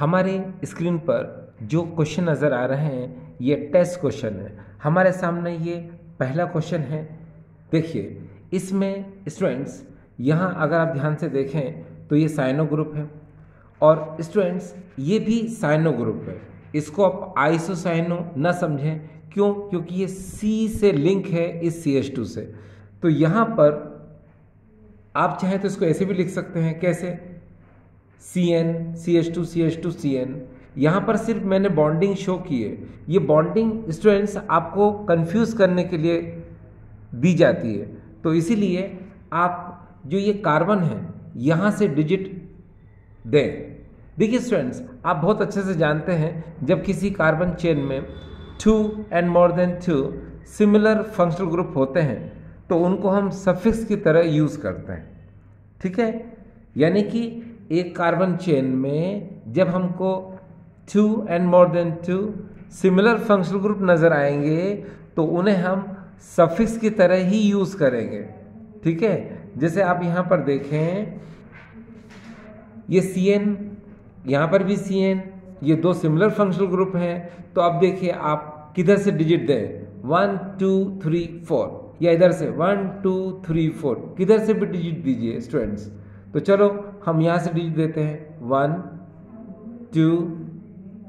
हमारे स्क्रीन पर जो क्वेश्चन नज़र आ रहे हैं ये टेस्ट क्वेश्चन है। हमारे सामने ये पहला क्वेश्चन है। देखिए इसमें स्टूडेंट्स यहाँ अगर आप ध्यान से देखें तो ये साइनो ग्रुप है और स्टूडेंट्स ये भी साइनो ग्रुप है। इसको आप आइसोसाइनो ना समझें, क्यों? क्योंकि ये C से लिंक है इस CH2 से। तो यहाँ पर आप चाहें तो इसको ऐसे भी लिख सकते हैं। कैसे? CN CH2 CH2 CN। यहाँ पर सिर्फ मैंने बॉन्डिंग शो की है। ये बॉन्डिंग स्टूडेंट्स आपको कंफ्यूज करने के लिए दी जाती है, तो इसीलिए आप जो ये कार्बन है यहाँ से डिजिट दें। देखिए स्टूडेंट्स, आप बहुत अच्छे से जानते हैं जब किसी कार्बन चेन में 2 and more than 2 similar functional group होते हैं तो उनको हम सफिक्स की तरह यूज़ करते हैं। ठीक है, यानी कि एक कार्बन चेन में जब हमको 2 and more than 2 similar functional group नज़र आएंगे तो उन्हें हम सफिक्स की तरह ही यूज़ करेंगे। ठीक है, जैसे आप यहाँ पर देखें ये CN, यहाँ पर भी CN, ये दो सिमिलर फंक्शनल ग्रुप हैं। तो अब देखिए आप किधर से डिजिट दें, 1 2 3 4, या इधर से 1 2 3 4, किधर से भी डिजिट दीजिए स्टूडेंट्स। तो चलो हम यहाँ से डिजिट देते हैं 1 2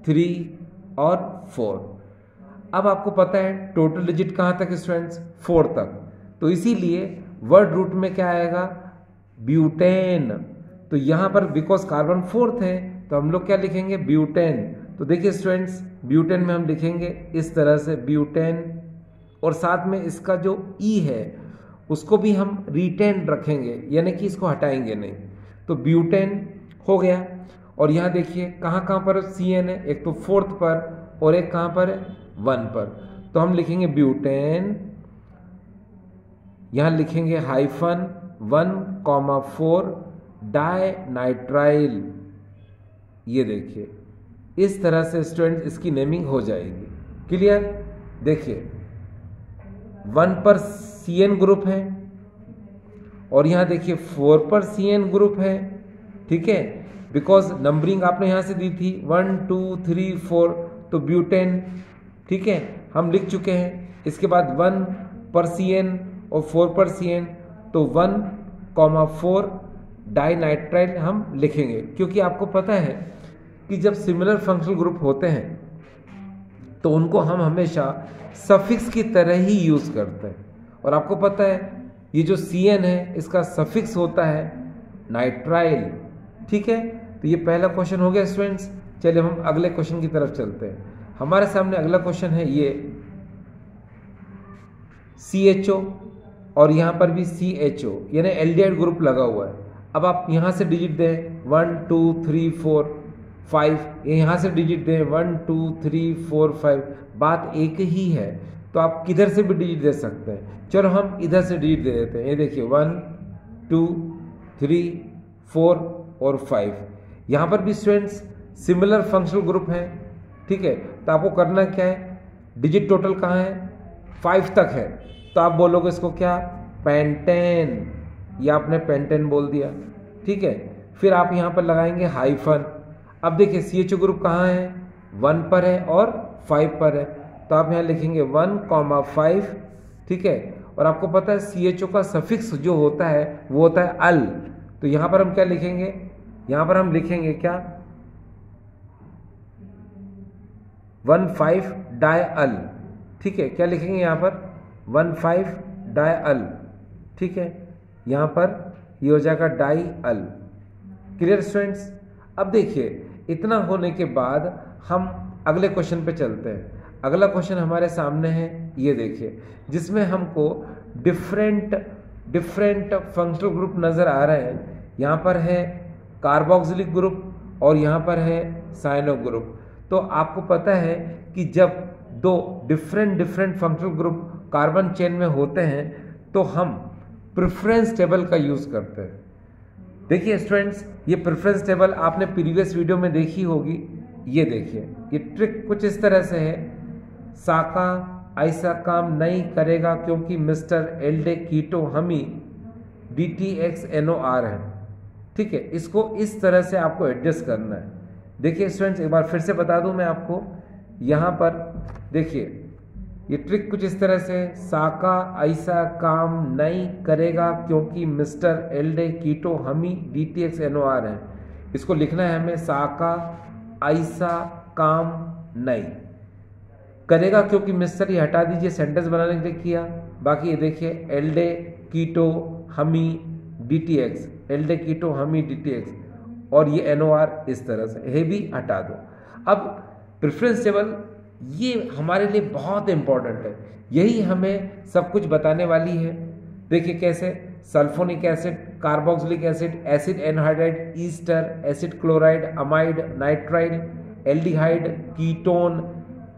3 और 4। अब आपको पता है टोटल डिजिट कहाँ तक स्टूडेंट्स, 4 तक। तो इसीलिए वर्ड रूट में क्या आएगा, ब्यूटेन। तो यहाँ पर बिकॉज कार्बन 4th है तो हम लोग क्या लिखेंगे, ब्यूटेन। तो देखिए स्टूडेंट्स, ब्यूटेन में हम लिखेंगे इस तरह से ब्यूटेन, और साथ में इसका जो E है उसको भी हम रिटेन रखेंगे, यानी कि इसको हटाएंगे नहीं। तो ब्यूटेन हो गया। और यहाँ देखिए कहाँ कहाँ पर CN है, एक तो 4th पर और एक कहाँ पर है, 1 पर। तो हम लिखेंगे ब्यूटेन, यहाँ लिखेंगे हाइफन 1,4 डाई नाइट्राइल। ये देखिए इस तरह से स्टूडेंट इसकी नेमिंग हो जाएगी। क्लियर? देखिए 1 पर CN ग्रुप है और यहाँ देखिए 4 पर CN ग्रुप है। ठीक है, बिकॉज नंबरिंग आपने यहाँ से दी थी 1 2 3 4, तो ब्यूटेन। ठीक है, हम लिख चुके हैं। इसके बाद 1 पर CN और 4 पर CN, तो 1,4 डाइनाइट्राइल हम लिखेंगे, क्योंकि आपको पता है कि जब सिमिलर फंक्शनल ग्रुप होते हैं तो उनको हम हमेशा सफिक्स की तरह ही यूज़ करते हैं। और आपको पता है ये जो CN है इसका सफिक्स होता है नाइट्राइल। ठीक है, तो ये पहला क्वेश्चन हो गया स्टूडेंट्स। चलिए हम अगले क्वेश्चन की तरफ चलते हैं। हमारे सामने अगला क्वेश्चन है ये CHO और यहाँ पर भी CHO, यानी एल्डिहाइड ग्रुप लगा हुआ है। अब आप यहाँ से डिजिट दें 1 2 3 4 5, यहाँ से डिजिट दें 1 2 3 4 5, बात एक ही है। तो आप किधर से भी डिजिट दे सकते हैं। चलो हम इधर से डिजिट दे देते हैं। ये देखिए 1 2 3 4 और 5। यहाँ पर भी स्टूडेंट्स सिमिलर फंक्शनल ग्रुप हैं। ठीक है, तो आपको करना क्या है, डिजिट टोटल कहाँ है, 5 तक है। तो आप बोलोगे इसको क्या, पेंटेन, या आपने पेंटेन बोल दिया। ठीक है, फिर आप यहाँ पर लगाएंगे हाइफन। अब देखिए CHO ग्रुप कहाँ है, 1 पर है और 5 पर है। तो आप यहाँ लिखेंगे 1,5। ठीक है, और आपको पता है CHO का सफिक्स जो होता है वो होता है अल। तो यहाँ पर हम क्या लिखेंगे, यहाँ पर हम लिखेंगे क्या, 1,5 डाई अल। ठीक है, क्या लिखेंगे यहाँ पर, 1,5 डाई अल। ठीक है, यहाँ पर ये हो जाएगा डाई अल। Clear students? अब देखिए इतना होने के बाद हम अगले क्वेश्चन पे चलते हैं। अगला क्वेश्चन हमारे सामने है, ये देखिए, जिसमें हमको डिफरेंट फंक्शनल ग्रुप नज़र आ रहे हैं। यहाँ पर है कार्बोक्सिलिक ग्रुप और यहाँ पर है साइनो ग्रुप। तो आपको पता है कि जब दो different functional group carbon chain में होते हैं तो हम प्रेफरेंस टेबल का यूज़ करते हैं। देखिए स्टूडेंट्स, ये प्रेफरेंस टेबल आपने प्रीवियस वीडियो में देखी होगी। ये देखिए, ये ट्रिक कुछ इस तरह से है, साका ऐसा काम नहीं करेगा क्योंकि मिस्टर एल्डे कीटो हमी DTXNOR है। ठीक है, इसको इस तरह से आपको एडजस्ट करना है। देखिए स्टूडेंट्स, एक बार फिर से बता दूं मैं आपको, यहाँ पर देखिए ये ट्रिक कुछ इस तरह से, साका ऐसा काम नहीं करेगा क्योंकि मिस्टर एल्डे कीटो हमी DTX NOR है। इसको लिखना है हमें, साका ऐसा काम नहीं करेगा क्योंकि मिस्टर, ये हटा दीजिए, सेंटेंस बनाने के लिए किया। बाकी ये देखिए, एल्डे कीटो हमी DTX, एल्डे कीटो हमी DTX, और ये NOR इस तरह से, हे भी हटा दो। अब प्रेफरेंस टेबल ये हमारे लिए बहुत इंपॉर्टेंट है, यही हमें सब कुछ बताने वाली है। देखिए कैसे, sulphonic acid, carboxylic acid, acid anhydride, Easter, acid chloride, amide, nitrile, aldehyde, ketone,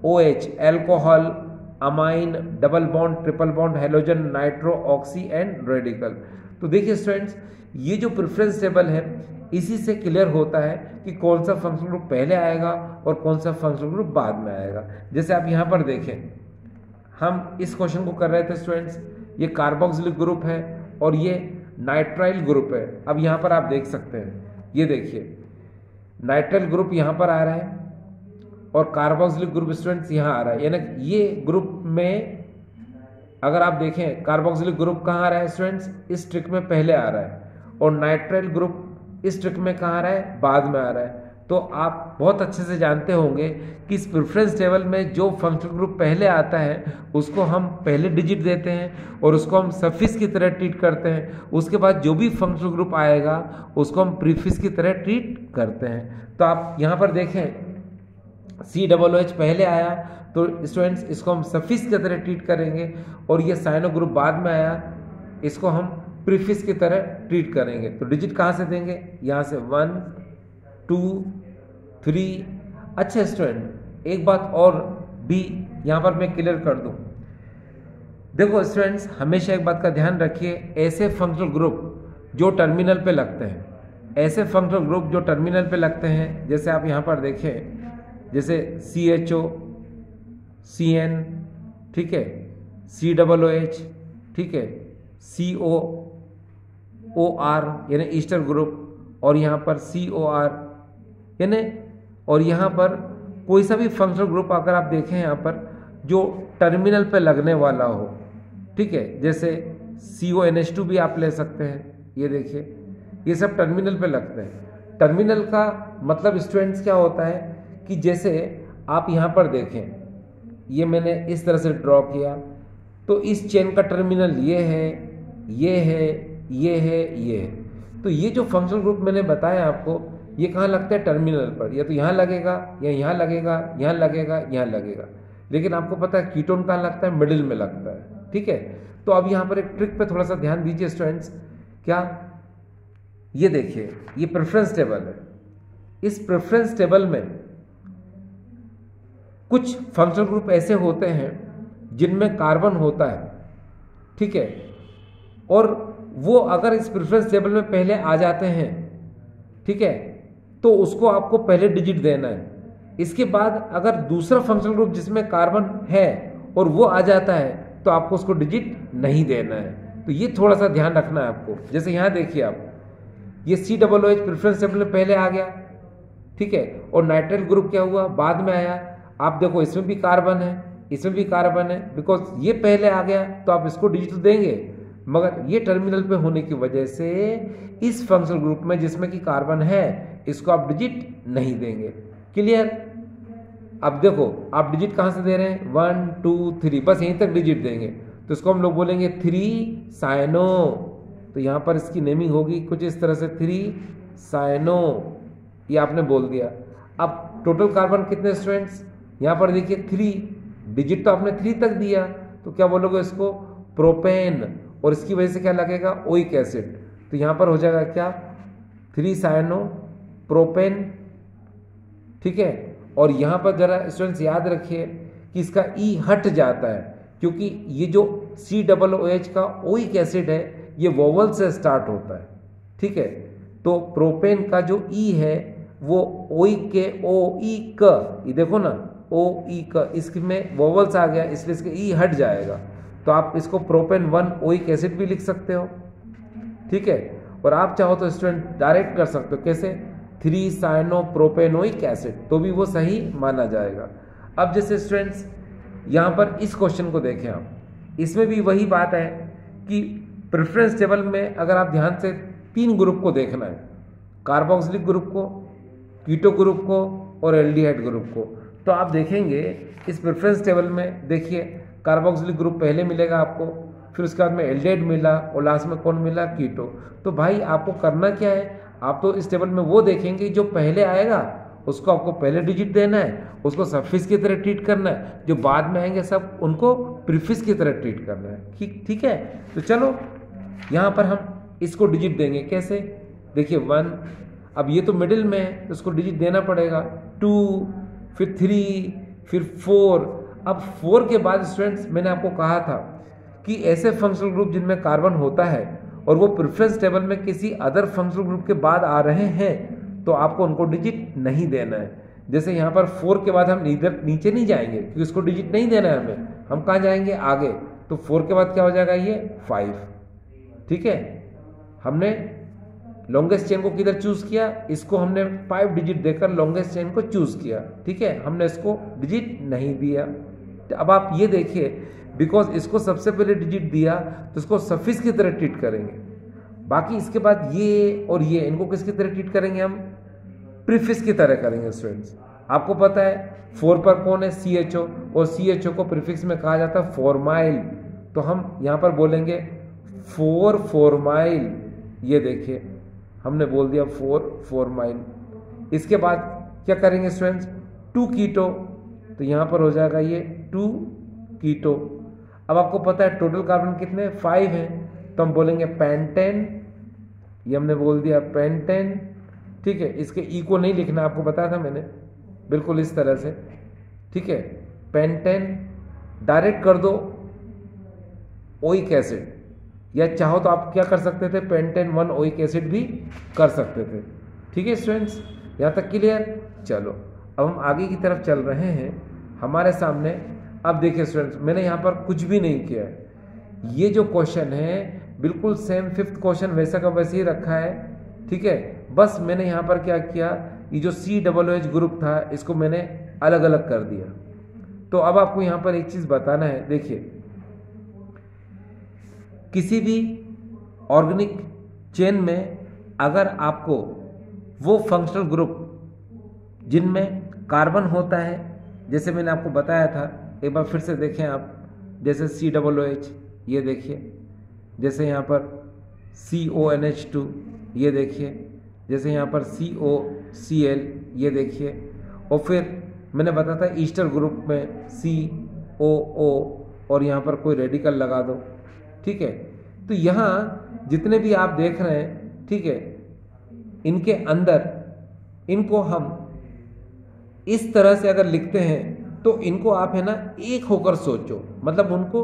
OH, alcohol, amine, double bond, triple bond, halogen, nitro, oxy and radical. तो देखिए स्टूडेंट्स, ये जो प्रेफरेंस टेबल है इसी से क्लियर होता है कि कौन सा फंक्शनल ग्रुप पहले आएगा और कौन सा फंक्शनल ग्रुप बाद में आएगा। जैसे आप यहाँ पर देखें, हम इस क्वेश्चन को कर रहे थे स्टूडेंट्स, ये कार्बोक्सिलिक ग्रुप है और ये नाइट्राइल ग्रुप है। अब यहाँ पर आप देख सकते हैं, ये देखिए नाइट्राइल ग्रुप यहाँ पर आ रहा है और कार्बोक्सिलिक ग्रुप स्टूडेंट्स यहाँ आ रहा है, यानी ये ग्रुप में अगर आप देखें, कार्बोक्सिलिक ग्रुप कहाँ आ रहा है स्टूडेंट्स, इस ट्रिक में पहले आ रहा है, और नाइट्राइल ग्रुप इस ट्रिक में कहाँ आ रहा है, बाद में आ रहा है। तो आप बहुत अच्छे से जानते होंगे कि इस प्रेफरेंस टेबल में जो फंक्शनल ग्रुप पहले आता है उसको हम पहले डिजिट देते हैं और उसको हम सफिक्स की तरह ट्रीट करते हैं। उसके बाद जो भी फंक्शनल ग्रुप आएगा उसको हम प्रीफिक्स की तरह ट्रीट करते हैं। तो आप यहाँ पर देखें, COOH पहले आया तो स्टूडेंट्स इसको हम सफिक्स की तरह ट्रीट करेंगे, और ये साइनो ग्रुप बाद में आया, इसको हम प्रीफिक्स की तरह ट्रीट करेंगे। तो डिजिट कहाँ से देंगे, यहाँ से 1 2 3। अच्छा स्टूडेंट, एक बात और भी यहाँ पर मैं क्लियर कर दूँ। देखो स्टूडेंट्स, हमेशा एक बात का ध्यान रखिए, ऐसे फंक्शनल ग्रुप जो टर्मिनल पे लगते हैं, ऐसे फंक्शनल ग्रुप जो टर्मिनल पे लगते हैं, जैसे आप यहाँ पर देखें, जैसे CHO, CN, ठीक है, COOH, ठीक है, COOR यानी ईस्टर ग्रुप, और यहाँ पर COR यानी, और यहाँ पर कोई सा भी फंक्शनल ग्रुप अगर आप देखें यहाँ पर जो टर्मिनल पे लगने वाला हो, ठीक है, जैसे CONH2 भी आप ले सकते हैं। ये देखिए, ये सब टर्मिनल पे लगते हैं। टर्मिनल का मतलब स्टूडेंट्स क्या होता है कि जैसे आप यहाँ पर देखें, ये मैंने इस तरह से ड्रॉ किया, तो इस चेन का टर्मिनल ये है, ये है, ये है, ये है। तो ये जो फंक्शनल ग्रुप मैंने बताया आपको, ये कहाँ लगता है, टर्मिनल पर, या तो यहाँ लगेगा, या यहाँ लगेगा, यहाँ लगेगा, यहाँ लगेगा। लेकिन आपको पता है कीटोन कहाँ लगता है, मिडिल में लगता है, ठीक है। तो अब यहाँ पर एक ट्रिक पे थोड़ा सा ध्यान दीजिए स्टूडेंट्स। क्या, ये देखिए, ये प्रेफरेंस टेबल है। इस प्रेफरेंस टेबल में कुछ फंक्शनल ग्रुप ऐसे होते हैं जिनमें कार्बन होता है, ठीक है, और वो अगर इस प्रेफरेंस टेबल में पहले आ जाते हैं, ठीक है, तो उसको आपको पहले डिजिट देना है। इसके बाद अगर दूसरा फंक्शनल ग्रुप जिसमें कार्बन है और वो आ जाता है तो आपको उसको डिजिट नहीं देना है। तो ये थोड़ा सा ध्यान रखना है आपको। जैसे यहाँ देखिए आप, ये COOH प्रेफरेंस टेबल में पहले आ गया, ठीक है, और नाइट्राइल ग्रुप क्या हुआ, बाद में आया। आप देखो इसमें भी कार्बन है, इसमें भी कार्बन है, बिकॉज ये पहले आ गया तो आप इसको डिजिट देंगे, मगर ये टर्मिनल पे होने की वजह से इस फंक्शनल ग्रुप में जिसमें कि कार्बन है इसको आप डिजिट नहीं देंगे। क्लियर। अब देखो आप डिजिट कहाँ से दे रहे हैं, 1 2 3, बस यहीं तक डिजिट देंगे, तो इसको हम लोग बोलेंगे 3 साइनो। तो यहाँ पर इसकी नेमिंग होगी कुछ इस तरह से, 3 साइनो, ये आपने बोल दिया। अब टोटल कार्बन कितने स्टूडेंट्स, यहाँ पर देखिए 3, डिजिट तो आपने 3 तक दिया, तो क्या बोलोगे इसको, प्रोपेन, और इसकी वजह से क्या लगेगा, ओइक एसिड। तो यहाँ पर हो जाएगा क्या, 3 साइनो प्रोपेन, ठीक है। और यहाँ पर जरा स्टूडेंट्स याद रखिए कि इसका ई हट जाता है, क्योंकि ये जो COOH का ओइक एसिड है ये वोवल से स्टार्ट होता है, ठीक है। तो प्रोपेन का जो ई है वो ओइक के ओ ई क, ये देखो ना, ओ ई क, इसमें वोवल्स आ गया इसलिए इसका ई हट जाएगा। तो आप इसको प्रोपेन 1 ओइक एसिड भी लिख सकते हो, ठीक है। और आप चाहो तो स्टूडेंट डायरेक्ट कर सकते हो, कैसे, 3 साइनोप्रोपेनोइक एसिड, तो भी वो सही माना जाएगा। अब जैसे स्टूडेंट्स यहाँ पर इस क्वेश्चन को देखें आप, इसमें भी वही बात है कि प्रेफरेंस टेबल में अगर आप ध्यान से 3 ग्रुप को देखना है, कार्बोक्सिलिक ग्रुप को, कीटो ग्रुप को और एल्डिहाइड ग्रुप को, तो आप देखेंगे इस प्रेफरेंस टेबल में देखिए कार्बोक्सिलिक ग्रुप पहले मिलेगा आपको, फिर उसके बाद में एल्डिहाइड मिला और लास्ट में कौन मिला, कीटो। तो भाई आपको करना क्या है, आप तो इस टेबल में वो देखेंगे जो पहले आएगा उसको आपको पहले डिजिट देना है, उसको सफिक्स की तरह ट्रीट करना है, जो बाद में आएंगे सब उनको प्रीफिक्स की तरह ट्रीट करना है। ठीक है, तो चलो यहाँ पर हम इसको डिजिट देंगे कैसे, देखिए 1, अब ये तो मिडिल में है तो उसको डिजिट देना पड़ेगा, 2, फिर 3, फिर 4। अब 4 के बाद स्टूडेंट्स मैंने आपको कहा था कि ऐसे फंक्शनल ग्रुप जिनमें कार्बन होता है और वो प्रेफरेंस टेबल में किसी अदर फंक्शनल ग्रुप के बाद आ रहे हैं तो आपको उनको डिजिट नहीं देना है। जैसे यहाँ पर 4 के बाद हम इधर नीचे नहीं जाएंगे क्योंकि इसको डिजिट नहीं देना है हमें, हम कहाँ जाएंगे, आगे। तो 4 के बाद क्या हो जाएगा, ये 5। ठीक है, हमने लॉन्गेस्ट चेन को किधर चूज किया, इसको हमने 5 डिजिट देकर लॉन्गेस्ट चेन को चूज किया। ठीक है, हमने इसको डिजिट नहीं दिया। तो अब आप ये देखिए, बिकॉज इसको सबसे पहले डिजिट दिया तो इसको सफिक्स की तरह ट्रीट करेंगे, बाकी इसके बाद ये और ये इनको किसकी तरह ट्रीट करेंगे, हम प्रीफिक्स की तरह करेंगे। स्टूडेंट्स आपको पता है 4 पर कौन है, CHO, और CHO को प्रीफिक्स में कहा जाता है फॉर्माइल, तो हम यहाँ पर बोलेंगे 4 फॉर्माइल। ये देखिए हमने बोल दिया 4 फॉर्माइल। इसके बाद क्या करेंगे स्टूडेंट्स, 2 कीटो, तो यहाँ पर हो जाएगा ये 2 कीटो। अब आपको पता है टोटल कार्बन कितने, 5 हैं, तो हम बोलेंगे पेंटेन, ये हमने बोल दिया पेंटेन। ठीक है, इसके ई को नहीं लिखना, आपको बताया था मैंने, बिल्कुल इस तरह से। ठीक है, पेंटेन, डायरेक्ट कर दो ओइक एसिड, या चाहो तो आप क्या कर सकते थे, पेंटेन 1 ओइक एसिड भी कर सकते थे। ठीक है स्टूडेंट्स, यहाँ तक क्लियर। चलो अब हम आगे की तरफ चल रहे हैं हमारे सामने। अब देखिए स्टूडेंट्स, मैंने यहाँ पर कुछ भी नहीं किया है, ये जो क्वेश्चन है बिल्कुल सेम 5th क्वेश्चन वैसा का वैसे ही रखा है। ठीक है, बस मैंने यहाँ पर क्या किया, ये जो COOH ग्रुप था इसको मैंने अलग अलग कर दिया। तो अब आपको यहाँ पर एक चीज बताना है, देखिए किसी भी ऑर्गेनिक चेन में अगर आपको वो फंक्शनल ग्रुप जिनमें कार्बन होता है, जैसे मैंने आपको बताया था, एक बार फिर से देखें आप, जैसे COOH, ये देखिए, जैसे यहाँ पर CONH2, ये देखिए, जैसे यहाँ पर COCl, ये देखिए, और फिर मैंने बताया था ईस्टर ग्रुप में COO, और यहाँ पर कोई रेडिकल लगा दो। ठीक है, तो यहाँ जितने भी आप देख रहे हैं, ठीक है, इनके अंदर इनको हम इस तरह से अगर लिखते हैं तो इनको आप है ना एक होकर सोचो, मतलब उनको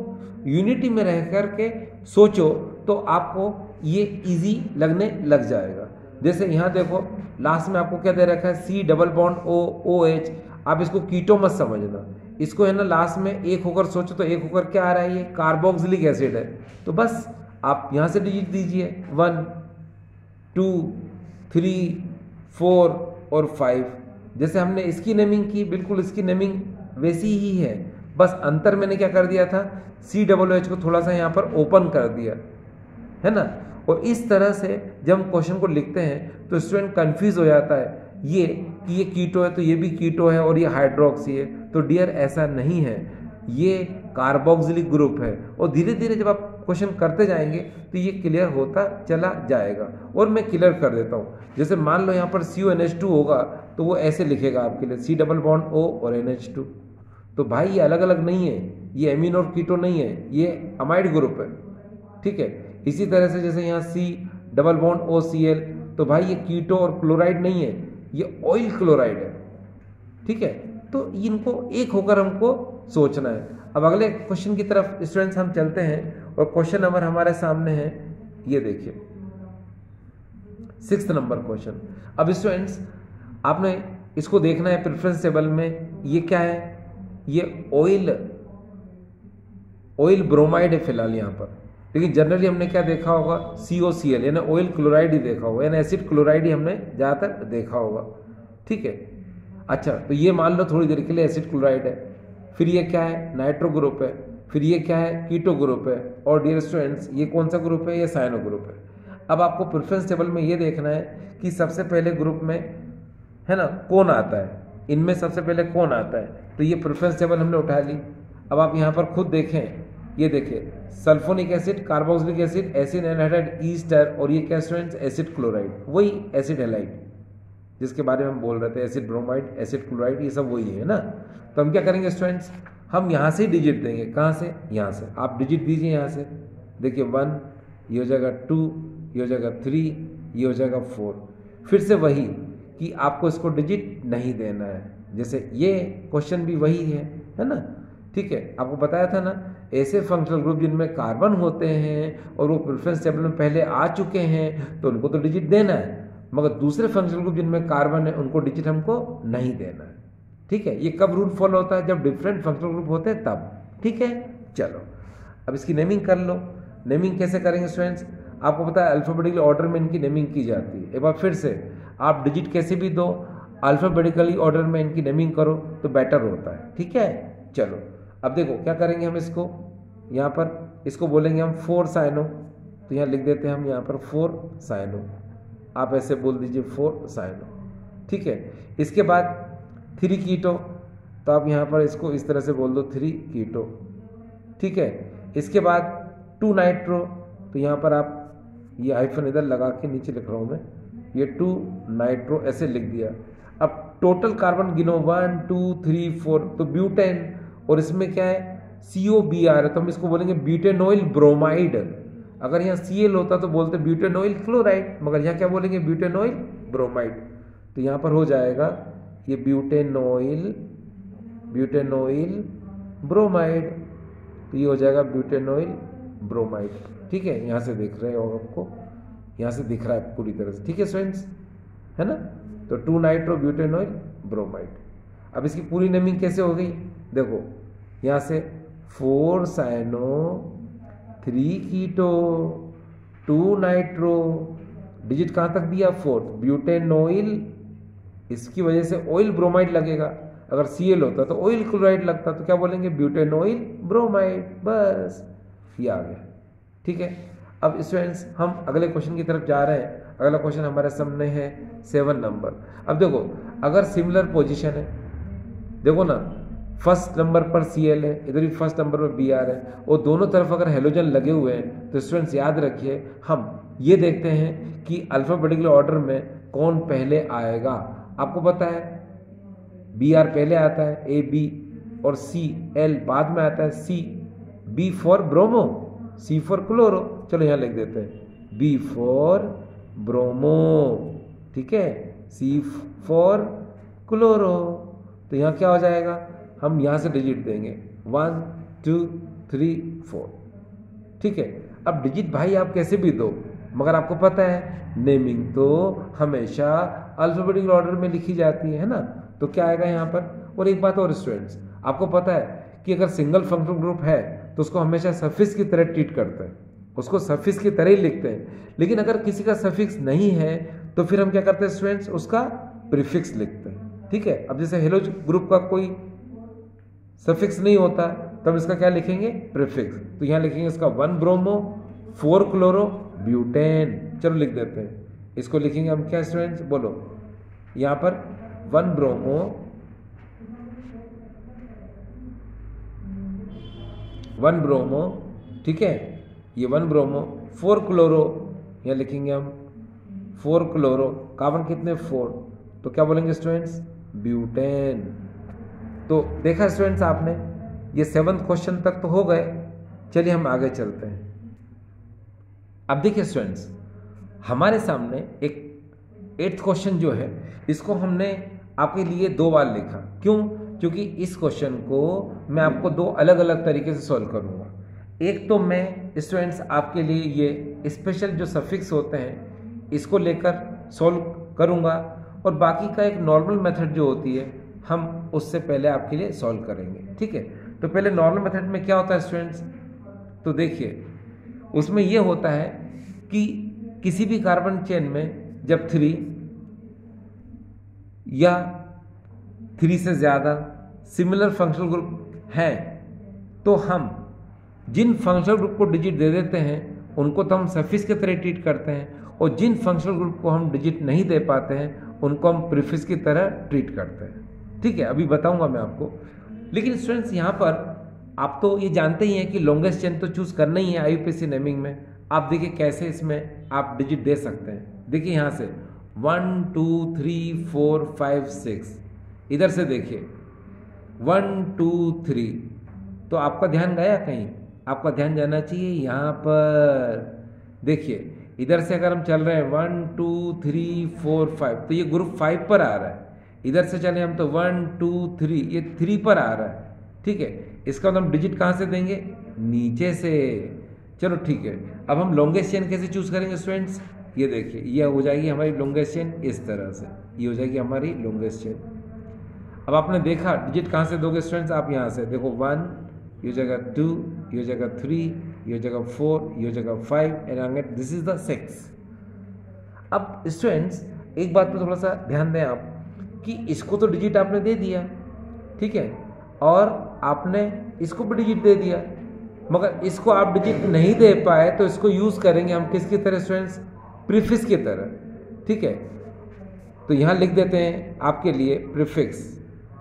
यूनिटी में रह कर के सोचो तो आपको ये इजी लगने लग जाएगा। जैसे यहाँ देखो लास्ट में आपको क्या दे रखा है, C+OH, आप इसको कीटो मत समझना, इसको है ना लास्ट में एक होकर सोचो तो एक होकर क्या आ रहा है, ये कार्बोक्सिलिक एसिड है। तो बस आप यहाँ से डिजिट दीजिए 1, 2, 3, 4 और 5। जैसे हमने इसकी नेमिंग की, बिल्कुल इसकी नेमिंग वैसी ही है, बस अंतर मैंने क्या कर दिया था, COOH को थोड़ा सा यहाँ पर ओपन कर दिया है ना। और इस तरह से जब हम क्वेश्चन को लिखते हैं तो स्टूडेंट कंफ्यूज हो जाता है ये कि ये कीटो है तो ये भी कीटो है और ये हाइड्रोक्सी है। तो डियर ऐसा नहीं है, ये कार्बोक्सिलिक ग्रुप है। और धीरे धीरे जब आप क्वेश्चन करते जाएंगे तो ये क्लियर होता चला जाएगा। और मैं क्लियर कर देता हूँ, जैसे मान लो यहाँ पर CONH2 होगा तो वो ऐसे लिखेगा आपके लिए C+O और NH2। तो भाई ये अलग अलग नहीं है, ये एमीन और कीटो नहीं है, ये अमाइड ग्रुप है। ठीक है, इसी तरह से जैसे यहाँ C+OCl, तो भाई ये कीटो और क्लोराइड नहीं है, ये ऑयल क्लोराइड है। ठीक है, तो इनको एक होकर हमको सोचना है। अब अगले क्वेश्चन की तरफ स्टूडेंट्स हम चलते हैं और क्वेश्चन नंबर हमारे सामने है, ये देखिए 6th नंबर क्वेश्चन। अब स्टूडेंट्स आपने इसको देखना है प्रेफरेंस टेबल में, ये क्या है, ये ऑयल ब्रोमाइड है फिलहाल यहाँ पर। लेकिन जनरली हमने क्या देखा होगा, COCl यानी ऑयल क्लोराइड ही देखा होगा, यानी एसिड क्लोराइड ही हमने ज़्यादातर देखा होगा। ठीक है, अच्छा तो ये मान लो थोड़ी देर के लिए एसिड क्लोराइड है, फिर ये क्या है, नाइट्रो ग्रुप है, फिर ये क्या है, कीटो ग्रुप है, और डियर स्टूडेंट्स ये कौन सा ग्रुप है, ये साइनो ग्रुप है। अब आपको प्रेफरेंस टेबल में ये देखना है कि सबसे पहले ग्रुप में है ना कौन आता है, इनमें सबसे पहले कौन आता है, तो ये प्रेफरेंस टेबल हमने उठा ली। अब आप यहाँ पर खुद देखें, ये देखिए sulphonic acid, carboxylic acid, acid anhydride Easter, और ये क्या स्टूडेंट्स, एसिड क्लोराइड, वही एसिड हैलाइड जिसके बारे में हम बोल रहे थे, एसिड ब्रोमाइड, एसिड क्लोराइड, ये सब वही है ना। तो हम क्या करेंगे स्टूडेंट्स, हम यहाँ से डिजिट देंगे, कहाँ से, यहाँ से आप डिजिट दीजिए यहाँ से, देखिए 1, ये हो जाएगा 2, ये हो जाएगा 3, ये हो जाएगा 4। फिर से वही कि आपको इसको डिजिट नहीं देना है, जैसे ये क्वेश्चन भी वही है ना। ठीक है, आपको बताया था ना, ऐसे फंक्शनल ग्रुप जिनमें कार्बन होते हैं और वो प्रेफरेंस टेबल में पहले आ चुके हैं तो उनको तो डिजिट देना है, मगर दूसरे फंक्शनल ग्रुप जिनमें कार्बन है उनको डिजिट हमको नहीं देना है। ठीक है, ये कब रूल फॉलो होता है, जब डिफरेंट फंक्शनल ग्रुप होते हैं तब। ठीक है, चलो अब इसकी नेमिंग कर लो। नेमिंग कैसे करेंगे स्टूडेंट्स, आपको पता है अल्फाबेटिकल ऑर्डर में इनकी नेमिंग की जाती है। एक बार फिर से, आप डिजिट कैसे भी दो, अल्फाबेटिकली ऑर्डर में इनकी नेमिंग करो तो बेटर होता है। ठीक है, चलो अब देखो क्या करेंगे हम, इसको यहाँ पर इसको बोलेंगे हम 4 साइनो, तो यहाँ लिख देते हैं हम यहाँ पर 4 साइनो, आप ऐसे बोल दीजिए 4 साइनो। ठीक है, इसके बाद 3 कीटो, तो आप यहाँ पर इसको इस तरह से बोल दो 3 कीटो। ठीक है, इसके बाद 2 नाइट्रो, तो यहाँ पर आप ये हाइफन इधर लगा के नीचे लिख रहा हूँ मैं, ये 2 नाइट्रो ऐसे लिख दिया। अब टोटल कार्बन गिनो 1 2 3 4, तो ब्यूटेन, और इसमें क्या है COBr है, तो हम इसको बोलेंगे ब्यूटेनॉइल ब्रोमाइड। अगर यहाँ Cl होता तो बोलते ब्यूटेनॉइल क्लोराइड, मगर यहाँ क्या बोलेंगे ब्यूटेनॉइल ब्रोमाइड। तो यहाँ पर हो जाएगा ये ब्यूटेनॉइल ब्रोमाइड, तो ये हो जाएगा ब्यूटेनॉइल ब्रोमाइड। ठीक है, यहाँ से देख रहे हो आपको, यहाँ से दिख रहा है पूरी तरह से। ठीक है स्टूडेंट्स, है ना, तो 2 नाइट्रो ब्यूटेनॉइल ब्रोमाइड। अब इसकी पूरी नेमिंग कैसे हो गई, देखो यहाँ से 4 साइनो 3 कीटो 2 नाइट्रो, डिजिट कहाँ तक दिया 4, ब्यूटेनॉइल, इसकी वजह से ऑयल ब्रोमाइड लगेगा, अगर Cl होता तो ऑयल क्लोराइड लगता, तो क्या बोलेंगे ब्यूटेनॉइल ब्रोमाइड, बस ये आ गया। ठीक है, अब स्टूडेंट्स हम अगले क्वेश्चन की तरफ जा रहे हैं। अगला क्वेश्चन हमारे सामने है 7 नंबर। अब देखो अगर सिमिलर पोजीशन है, देखो ना फर्स्ट नंबर पर Cl है, इधर भी फर्स्ट नंबर पर Br है, और दोनों तरफ अगर हेलोजन लगे हुए हैं, तो स्टूडेंट्स याद रखिए हम ये देखते हैं कि अल्फाबेटिकल ऑर्डर में कौन पहले आएगा। आपको पता है Br पहले आता है, A B, और Cl बाद में आता है, C B for bromo, C for chloro. चलो यहाँ लिख देते हैं B फॉर ब्रोमो, ठीक है, C फॉर क्लोरो। तो यहाँ क्या हो जाएगा, हम यहाँ से डिजिट देंगे 1 2 3 4। ठीक है, अब डिजिट भाई आप कैसे भी दो, मगर आपको पता है नेमिंग तो हमेशा अल्फाबेटिकल ऑर्डर में लिखी जाती है ना, तो क्या आएगा यहाँ पर। और एक बात और स्टूडेंट्स, आपको पता है कि अगर सिंगल फंक्शनल ग्रुप है तो उसको हमेशा सफिक्स की तरह ट्रीट करते हैं, उसको सफिक्स की तरह ही लिखते हैं। लेकिन अगर किसी का सफिक्स नहीं है तो फिर हम क्या करते हैं स्टूडेंट्स, उसका प्रीफिक्स लिखते हैं। ठीक है, अब जैसे हेलो ग्रुप का कोई सफिक्स नहीं होता तब इसका क्या लिखेंगे, प्रीफिक्स। तो यहाँ लिखेंगे इसका 1 ब्रोमो 4 क्लोरो ब्यूटेन। चलो लिख देते हैं, इसको लिखेंगे हम क्या स्टूडेंट्स, बोलो यहाँ पर 1 ब्रोमो 1 ब्रोमो, ठीक है, ये 1 ब्रोमो 4 क्लोरो, यहाँ लिखेंगे हम 4 क्लोरो, कार्बन कितने 4, तो क्या बोलेंगे स्टूडेंट्स, ब्यूटेन। तो देखा स्टूडेंट्स आपने, ये 7th क्वेश्चन तक तो हो गए। चलिए हम आगे चलते हैं। अब देखिए स्टूडेंट्स, हमारे सामने एक 8th क्वेश्चन जो है इसको हमने आपके लिए 2 बार लिखा। क्यों, क्योंकि इस क्वेश्चन को मैं आपको 2 अलग अलग तरीके से सॉल्व करूंगा। एक तो मैं स्टूडेंट्स आपके लिए ये स्पेशल जो सफिक्स होते हैं इसको लेकर सॉल्व करूंगा, और बाकी का एक नॉर्मल मेथड जो होती है हम उससे पहले आपके लिए सॉल्व करेंगे। ठीक है, तो पहले नॉर्मल मेथड में क्या होता है स्टूडेंट्स, तो देखिए उसमें ये होता है कि किसी भी कार्बन चेन में जब 3 या 3 से ज़्यादा सिमिलर फंक्शनल ग्रुप हैं तो हम जिन फंक्शनल ग्रुप को डिजिट दे देते हैं उनको तो हम सफिक्स की तरह ट्रीट करते हैं, और जिन फंक्शनल ग्रुप को हम डिजिट नहीं दे पाते हैं उनको हम प्रीफिक्स की तरह ट्रीट करते हैं। ठीक है, अभी बताऊंगा मैं आपको। लेकिन स्टूडेंट्स यहाँ पर आप तो ये जानते ही हैं कि लॉन्गेस्ट चेन तो चूज़ करना ही है IUPAC नेमिंग में। आप देखिए कैसे इसमें आप डिजिट दे सकते हैं। देखिए यहाँ से 1 2 3 4 5 6, इधर से देखिए 1 2 3, तो आपका ध्यान गया कहीं? आपका ध्यान जाना चाहिए यहाँ पर। देखिए इधर से अगर हम चल रहे हैं 1 2 3 4 5, तो ये ग्रुप 5 पर आ रहा है। इधर से चले हम तो 1 2 3, ये 3 पर आ रहा है। ठीक है, इसका मतलब हम डिजिट कहाँ से देंगे? नीचे से। चलो ठीक है, अब हम लॉन्गेस्ट चेन कैसे चूज करेंगे स्टूडेंट्स? ये देखिए, ये हो जाएगी हमारी लॉन्गेस्ट चेन इस तरह से, ये हो जाएगी हमारी लॉन्गेस्ट चेन। अब आपने देखा डिजिट कहाँ से दोगे स्टूडेंट्स? आप यहाँ से देखो 1, ये जगह 2, ये जगह 3, ये जगह 4, ये जगह 5 एंड दिस इज द 6। अब स्टूडेंट्स एक बात पर थोड़ा सा ध्यान दें आप कि इसको तो डिजिट आपने दे दिया, ठीक है, और आपने इसको भी डिजिट दे दिया, मगर इसको आप डिजिट नहीं दे पाए तो इसको यूज़ करेंगे हम किसकी तरह स्टूडेंट्स? प्रीफिक्स की तरह। ठीक है, तो यहाँ लिख देते हैं आपके लिए प्रीफिक्स।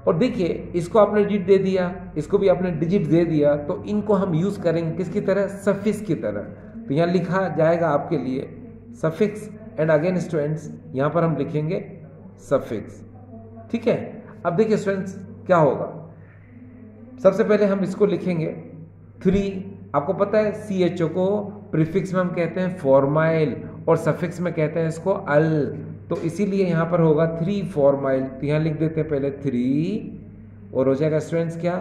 और देखिए इसको आपने डिजिट दे दिया, इसको भी आपने डिजिट दे दिया, तो इनको हम यूज़ करेंगे किसकी तरह? सफिक्स की तरह। तो यहाँ लिखा जाएगा आपके लिए सफिक्स, एंड अगेन स्टूडेंट्स यहाँ पर हम लिखेंगे सफिक्स। ठीक है, अब देखिए स्टूडेंट्स क्या होगा। सबसे पहले हम इसको लिखेंगे 3। आपको पता है CHO को प्रीफिक्स में हम कहते हैं फॉर्माइल और सफिक्स में कहते हैं इसको अल, तो इसीलिए यहाँ पर होगा 3 फॉर्माइल। तो यहाँ लिख देते हैं पहले 3 और हो जाएगा स्टूडेंट्स क्या?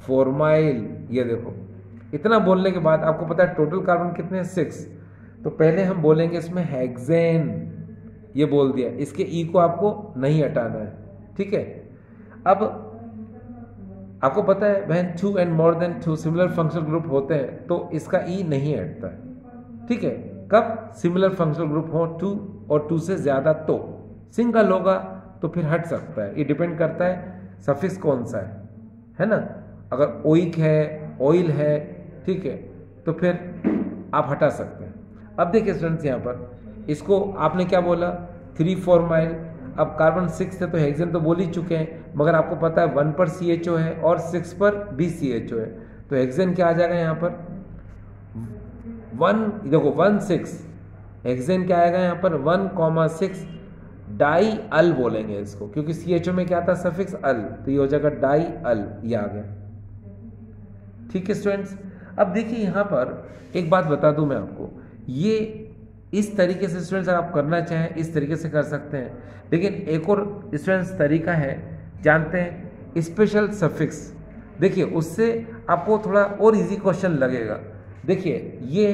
फॉर्माइल। ये देखो, इतना बोलने के बाद आपको पता है टोटल कार्बन कितने हैं? 6। तो पहले हम बोलेंगे इसमें हेक्सेन, ये बोल दिया, इसके ई को आपको नहीं हटाना है। ठीक है, अब आपको पता है when 2 and more than 2 similar functional group होते हैं तो इसका ई नहीं हटता है। ठीक है, कब? सिमिलर फंक्शनल ग्रुप हो 2 और 2 से ज्यादा, तो सिंगल होगा तो फिर हट सकता है। ये डिपेंड करता है सफिक्स कौन सा है ना। अगर ओइक है, ऑयल है, ठीक है, तो फिर आप हटा सकते हैं। अब देखिए स्टूडेंट्स यहाँ पर इसको आपने क्या बोला? 3 फॉर्माइल। अब कार्बन 6 है तो हेक्सेन तो बोल ही चुके हैं, मगर आपको पता है 1 पर CHO है और 6 पर भी CHO है, तो हेक्सेन क्या आ जाएगा यहाँ पर? 1, देखो 1 6, हेक्सेन क्या आएगा यहाँ पर? 1,6 डाई अल बोलेंगे इसको, क्योंकि CHO में क्या था? सफिक्स अल, तो ये हो जाएगा डाई अल, ये आ गया। ठीक है स्टूडेंट्स, अब देखिए यहाँ पर एक बात बता दूं मैं आपको, ये इस तरीके से स्टूडेंट्स अगर आप करना चाहें इस तरीके से कर सकते हैं, लेकिन एक और स्टूडेंट्स तरीका है, जानते हैं? Special suffix. देखिए उससे आपको थोड़ा और इजी क्वेश्चन लगेगा। देखिए ये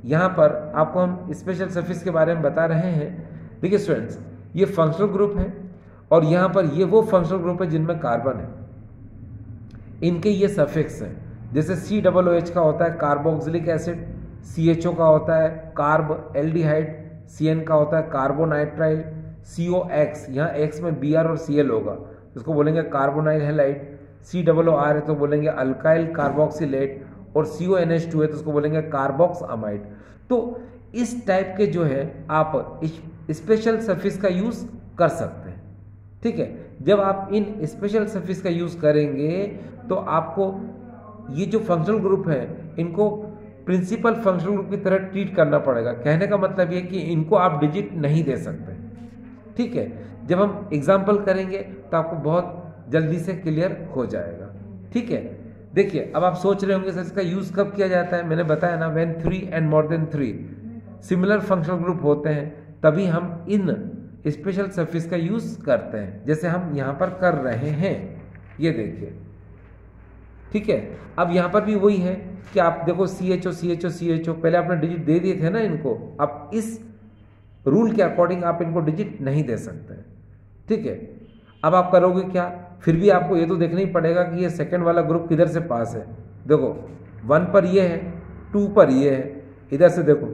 यहाँ पर आपको हम स्पेशल सफिक्स के बारे में बता रहे हैं। देखिए स्टूडेंट्स, ये फंक्शनल ग्रुप है और यहाँ पर ये वो फंक्शनल ग्रुप है जिनमें कार्बन है, इनके ये सफिक्स हैं। जैसे COOH का होता है कार्बोक्सिलिक एसिड, CHO का होता है कार्ब एल्डिहाइड, CN का होता है कार्बोनाइट्राइल, COX, यहाँ X में Br और Cl होगा, इसको बोलेंगे कार्बोनाइल हैलाइड, COOR है तो बोलेंगे अल्काइल कार्बोक्सिलेट, और CONH2 है तो उसको बोलेंगे कार्बोक्स अमाइड। तो इस टाइप के जो है आप स्पेशल सफिक्स का यूज़ कर सकते हैं। ठीक है, जब आप इन स्पेशल सफिक्स का यूज़ करेंगे तो आपको ये जो फंक्शनल ग्रुप है इनको प्रिंसिपल फंक्शनल ग्रुप की तरह ट्रीट करना पड़ेगा। कहने का मतलब ये कि इनको आप डिजिट नहीं दे सकते। ठीक है, जब हम एग्जाम्पल करेंगे तो आपको बहुत जल्दी से क्लियर हो जाएगा। ठीक है, देखिए अब आप सोच रहे होंगे सर इसका यूज़ कब किया जाता है? मैंने बताया ना, when 3 and more than 3 similar functional group होते हैं तभी हम इन स्पेशल सफिक्स का यूज़ करते हैं, जैसे हम यहाँ पर कर रहे हैं। ये देखिए, ठीक है, अब यहाँ पर भी वही है कि आप देखो CHO पहले आपने डिजिट दे दिए थे ना इनको, अब इस रूल के अकॉर्डिंग आप इनको डिजिट नहीं दे सकते। ठीक है, अब आप करोगे क्या? फिर भी आपको ये तो देखना ही पड़ेगा कि ये सेकंड वाला ग्रुप किधर से पास है। देखो 1 पर ये है, 2 पर ये है, इधर से देखो,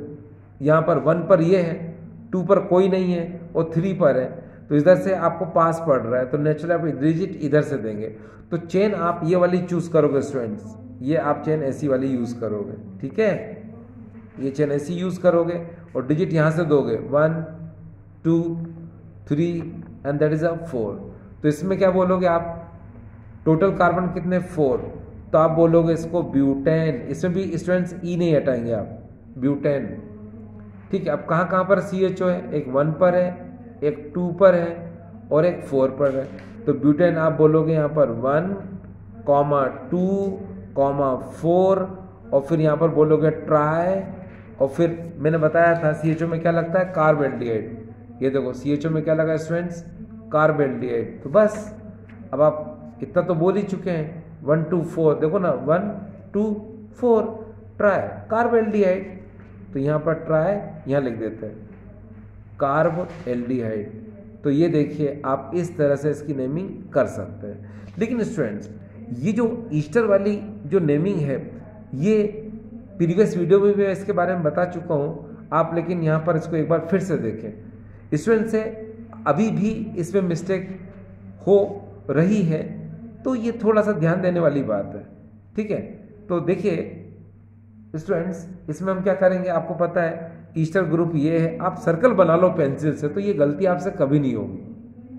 यहाँ पर 1 पर ये है, 2 पर कोई नहीं है और 3 पर है, तो इधर से आपको पास पड़ रहा है, तो नेचुरली आप डिजिट इधर से देंगे। तो चेन आप ये वाली चूज करोगे स्टूडेंट्स, ये आप चेन ऐसी वाली यूज करोगे, ठीक है, ये चेन ऐसी यूज करोगे और डिजिट यहाँ से दोगे 1 2 3 एंड दैट इज अ 4। तो इसमें क्या बोलोगे आप, टोटल कार्बन कितने 4, तो आप बोलोगे इसको ब्यूटेन। इसमें भी स्टूडेंट्स ई नहीं हटाएंगे आप, ब्यूटेन, ठीक है। अब कहाँ कहाँ पर CHO है, एक 1 पर है, एक 2 पर है और एक 4 पर है, तो ब्यूटेन आप बोलोगे यहाँ पर 1, 2, 4 और फिर यहाँ पर बोलोगे ट्राई, और फिर मैंने बताया था CHO में क्या लगता है, कार्बेल्डिहाइड। ये देखो CHO में क्या लगा स्टूडेंट्स, कार्बेल्डिहाइड। तो बस अब आप इतना तो बोल ही चुके हैं, 1 2 4, देखो ना 1 2 4 ट्राई कार्बेल्डिहाइड, तो यहाँ पर ट्राई यहाँ लिख देते हैं कार्ब एल्डिहाइड। तो ये देखिए आप इस तरह से इसकी नेमिंग कर सकते हैं। लेकिन स्टूडेंट्स ये जो ईस्टर वाली जो नेमिंग है, ये प्रीवियस वीडियो में भी मैं इसके बारे में बता चुका हूँ आप, लेकिन यहाँ पर इसको एक बार फिर से देखें। स्टूडेंट से अभी भी इसमें मिस्टेक हो रही है, तो ये थोड़ा सा ध्यान देने वाली बात है, ठीक है। तो देखिए स्टूडेंट्स इसमें हम क्या करेंगे, आपको पता है ईस्टर ग्रुप ये है, आप सर्कल बना लो पेंसिल से, तो ये गलती आपसे कभी नहीं होगी,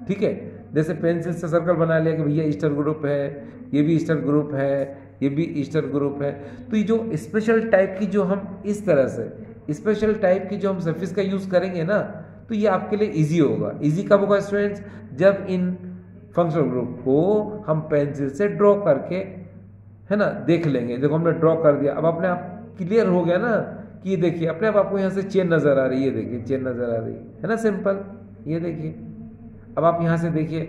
ठीक है। जैसे पेंसिल से सर्कल बना लिया कि भैया ईस्टर ग्रुप है, ये भी ईस्टर ग्रुप है, ये भी ईस्टर ग्रुप है, तो ये जो स्पेशल टाइप की जो हम इस तरह से स्पेशल टाइप की जो हम सफिक्स का यूज करेंगे ना, तो ये आपके लिए इजी होगा। इजी कब होगा स्टूडेंट्स, जब इन फंक्शनल ग्रुप को हम पेंसिल से ड्रॉ करके, है ना, देख लेंगे। देखो हमने ड्रॉ कर दिया, अब अपने आप क्लियर हो गया ना कि देखिए अपने आप आपको यहाँ से चेन नजर आ रही है, देखिए चेन नजर आ रही है ना, सिंपल। ये देखिए अब आप यहाँ से देखिए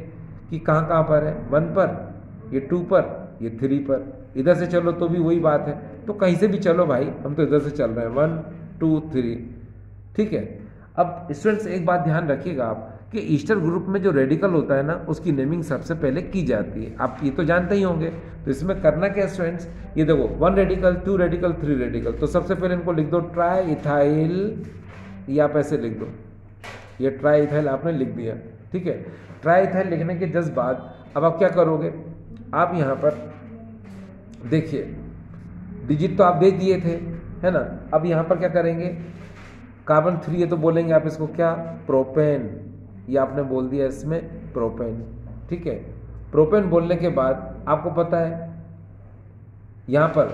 कि कहाँ कहाँ पर है, 1 पर, ये 2 पर, ये 3 पर। इधर से चलो तो भी वही बात है, तो कहीं से भी चलो भाई, हम तो इधर से चल रहे हैं 1 2 3, ठीक है। अब स्टूडेंट्स एक बात ध्यान रखिएगा आप कि ईस्टर ग्रुप में जो रेडिकल होता है ना, उसकी नेमिंग सबसे पहले की जाती है, आप ये तो जानते ही होंगे। तो इसमें करना क्या स्टूडेंट्स, ये देखो 1 रेडिकल 2 रेडिकल 3 रेडिकल, तो सबसे पहले इनको लिख दो ट्राई इथाइल, ये आप ऐसे लिख दो, ये ट्राई इथाइल आपने लिख दिया, ठीक है। ट्राई इथाइल लिखने के जस्ट बाद अब आप क्या करोगे, आप यहाँ पर देखिए डिजिट तो आप दे दिए थे, है ना। अब यहाँ पर क्या करेंगे, कार्बन 3 है तो बोलेंगे आप इसको क्या, प्रोपेन, ये आपने बोल दिया इसमें प्रोपेन, ठीक है। प्रोपेन बोलने के बाद आपको पता है यहाँ पर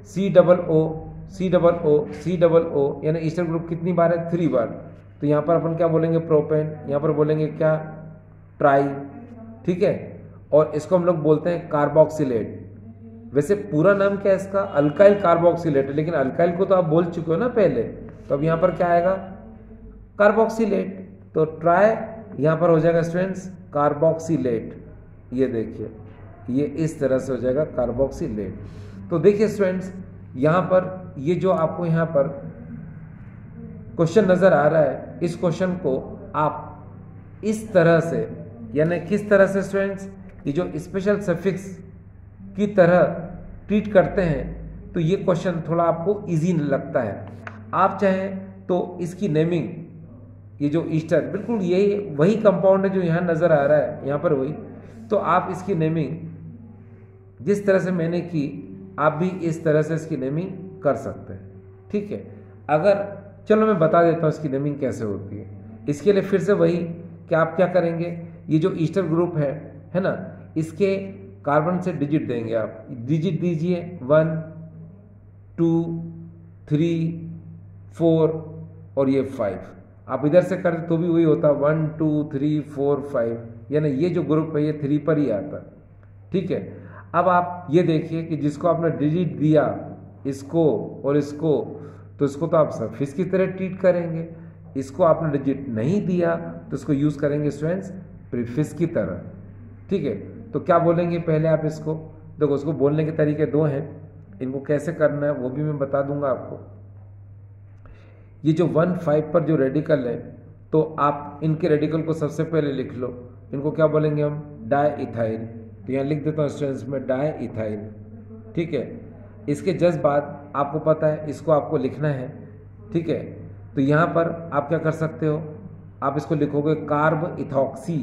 COO यानी ईस्टर ग्रुप कितनी बार है, 3 बार। तो यहाँ पर अपन क्या बोलेंगे, प्रोपेन, यहाँ पर बोलेंगे क्या, ट्राई, ठीक है। और इसको हम लोग बोलते हैं कार्बोक्सिलेट। वैसे पूरा नाम क्या है इसका, अल्काइल कार्बोक्सिलेट, लेकिन अल्काइल को तो आप बोल चुके हो ना पहले, तो अब यहाँ पर क्या आएगा, कार्बोक्सिलेट। तो ट्राई यहाँ पर हो जाएगा स्टूडेंट्स कार्बोक्सिलेट, ये देखिए ये इस तरह से हो जाएगा कार्बोक्सिलेट। तो देखिए स्टूडेंट्स यहाँ पर ये जो आपको यहाँ पर क्वेश्चन नजर आ रहा है, इस क्वेश्चन को आप इस तरह से, यानी किस तरह से स्टूडेंट्स, ये जो स्पेशल सफिक्स की तरह ट्रीट करते हैं, तो ये क्वेश्चन थोड़ा आपको इजी लगता है। आप चाहें तो इसकी नेमिंग, ये जो ईस्टर बिल्कुल यही वही कंपाउंड है जो यहाँ नजर आ रहा है, यहाँ पर वही, तो आप इसकी नेमिंग जिस तरह से मैंने की, आप भी इस तरह से इसकी नेमिंग कर सकते हैं, ठीक है। अगर चलो मैं बता देता हूँ इसकी नेमिंग कैसे होती है। इसके लिए फिर से वही कि आप क्या करेंगे, ये जो ईस्टर ग्रुप है ना, इसके कार्बन से डिजिट देंगे आप, डिजिट दीजिए 1 2 3 4 और ये 5। आप इधर से करते तो भी वही होता 1 2 3 4 5, यानी ये जो ग्रुप है ये 3 पर ही आता, ठीक है। अब आप ये देखिए कि जिसको आपने डिजिट दिया, इसको और इसको, तो इसको तो आप सफिक्स की तरह ट्रीट करेंगे, इसको आपने डिजिट नहीं दिया तो इसको यूज करेंगे स्टूडेंट्स प्रीफिक्स की तरह, ठीक है। तो क्या बोलेंगे पहले आप इसको, देखो उसको बोलने के तरीके 2 हैं, इनको कैसे करना है वो भी मैं बता दूंगा आपको। ये जो 1 5 पर जो रेडिकल है, तो आप इनके रेडिकल को सबसे पहले लिख लो, इनको क्या बोलेंगे हम, डाई इथाइल। तो यहाँ लिख देता हूँ स्टूडेंट्स में डाई इथाइल, ठीक है। इसके जस्ट बाद आपको पता है इसको आपको लिखना है, ठीक है। तो यहाँ पर आप क्या कर सकते हो, आप इसको लिखोगे कार्ब इथॉक्सी।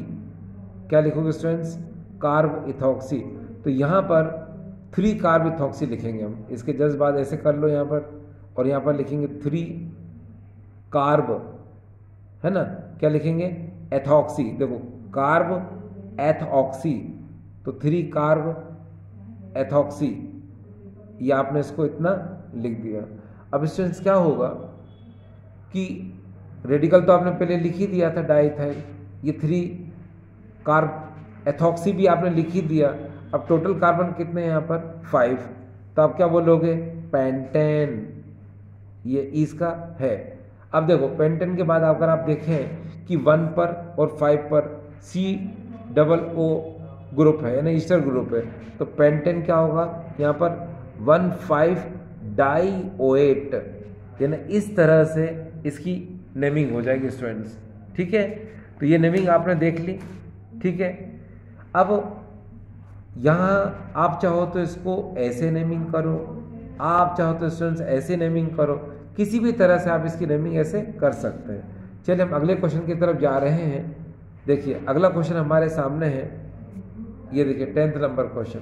क्या लिखोगे स्टूडेंट्स, कार्ब इथॉक्सी। तो यहाँ पर 3 कार्ब इथॉक्सी लिखेंगे हम, इसके जस्ट बाद ऐसे कर लो यहाँ पर, और यहाँ पर लिखेंगे 3 कार्ब, है ना। क्या लिखेंगे, एथॉक्सी। देखो कार्ब एथॉक्सी, तो 3 कार्ब एथॉक्सी, ये आपने इसको इतना लिख दिया। अब स्टूडेंट्स क्या होगा कि रेडिकल तो आपने पहले लिख ही दिया था डाइथाइल, ये 3 कार्ब एथॉक्सी भी आपने लिख ही दिया। अब टोटल कार्बन कितने हैं यहाँ पर 5, तो आप क्या बोलोगे, पेंटेन, ये इसका है। अब देखो पेंटेन के बाद अगर आप देखें कि 1 पर और 5 पर COO ग्रुप है, यानी ईस्टर ग्रुप है, तो पेंटेन क्या होगा यहाँ पर 1,5-डाइओएट, यानी इस तरह से इसकी नेमिंग हो जाएगी स्टूडेंट्स, ठीक है। तो ये नेमिंग आपने देख ली, ठीक है। अब यहाँ आप चाहो तो इसको ऐसे नेमिंग करो, आप चाहो तो स्टूडेंट्स ऐसे नेमिंग करो, किसी भी तरह से आप इसकी नेमिंग ऐसे कर सकते हैं। चलिए हम अगले क्वेश्चन की तरफ जा रहे हैं। देखिए अगला क्वेश्चन हमारे सामने है, ये देखिए 10th नंबर क्वेश्चन।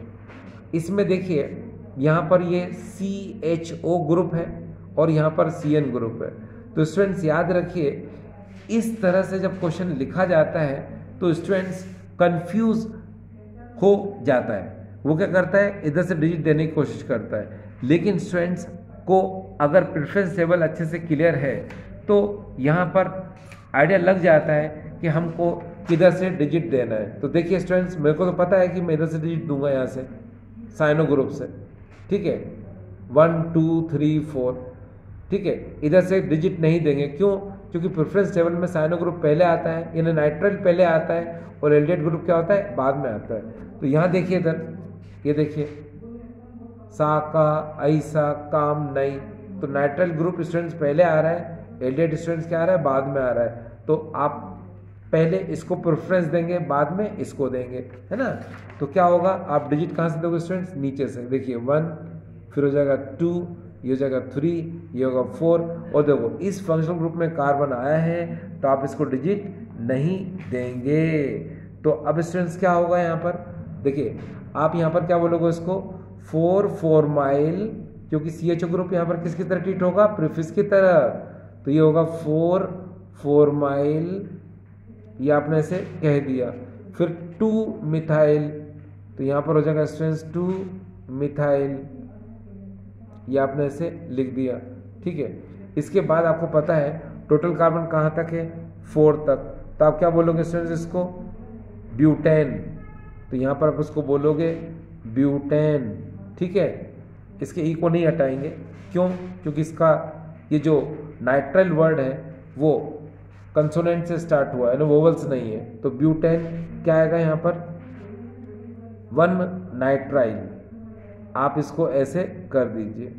इसमें देखिए यहाँ पर ये CHO ग्रुप है और यहाँ पर CN ग्रुप है। तो स्टूडेंट्स याद रखिए, इस तरह से जब क्वेश्चन लिखा जाता है तो स्टूडेंट्स कंफ्यूज हो जाता है। वो क्या करता है, इधर से डिजिट देने की कोशिश करता है, लेकिन स्टूडेंट्स को अगर प्रेफरेंस टेबल अच्छे से क्लियर है तो यहाँ पर आइडिया लग जाता है कि हमको किधर से डिजिट देना है। तो देखिए स्टूडेंट्स, मेरे को तो पता है कि मैं इधर से डिजिट दूंगा, यहाँ से साइनो ग्रुप से, ठीक है, 1 2 3 4, ठीक है। इधर से डिजिट नहीं देंगे, क्यों, क्योंकि प्रेफरेंस टेबल में साइनो ग्रुप पहले आता है, यानी नाइट्राइल पहले आता है, और एल्डिहाइड ग्रुप क्या होता है, बाद में आता है। तो यहाँ देखिए इधर, ये देखिए साका ऐसा काम नहीं, तो नाइट्राइल ग्रुप स्टूडेंट्स पहले आ रहा है, एल्डिहाइड स्टूडेंट्स क्या आ रहा है, बाद में आ रहा है। तो आप पहले इसको प्रेफरेंस देंगे, बाद में इसको देंगे, है ना। तो क्या होगा, आप डिजिट कहाँ से दोगे स्टूडेंट्स, नीचे से। देखिए 1, फिर हो जाएगा 2, ये हो जाएगा 3, ये होगा 4, और देखो इस फंक्शनल ग्रुप में कार्बन आया है तो आप इसको डिजिट नहीं देंगे। तो अब स्टूडेंट्स क्या होगा यहाँ पर, देखिए आप यहाँ पर क्या बोलोगे इसको, 4 फॉर्माइल, क्योंकि CHO ग्रुप यहाँ पर किसकी तरह ट्रीट होगा, प्रीफिक्स की तरह, तो ये होगा 4 फॉर्माइल, ये आपने ऐसे कह दिया। फिर 2 मिथाइल, तो यहाँ पर हो जाएगा स्टूडेंट्स 2 मिथाइल, ये आपने ऐसे लिख दिया, ठीक है। इसके बाद आपको पता है टोटल कार्बन कहाँ तक है, 4 तक, तो आप क्या बोलोगे स्टूडेंट्स इसको, ब्यूटेन, तो यहाँ पर आप उसको बोलोगे ब्यूटेन, ठीक है। इसके ई को नहीं हटाएंगे, क्यों, क्योंकि इसका ये जो नाइट्राइल वर्ड है वो कंसोनेंट से स्टार्ट हुआ है ना, वोवल्स नहीं है। तो ब्यूटेन क्या आएगा यहाँ पर, 1 नाइट्राइल, आप इसको ऐसे कर दीजिए,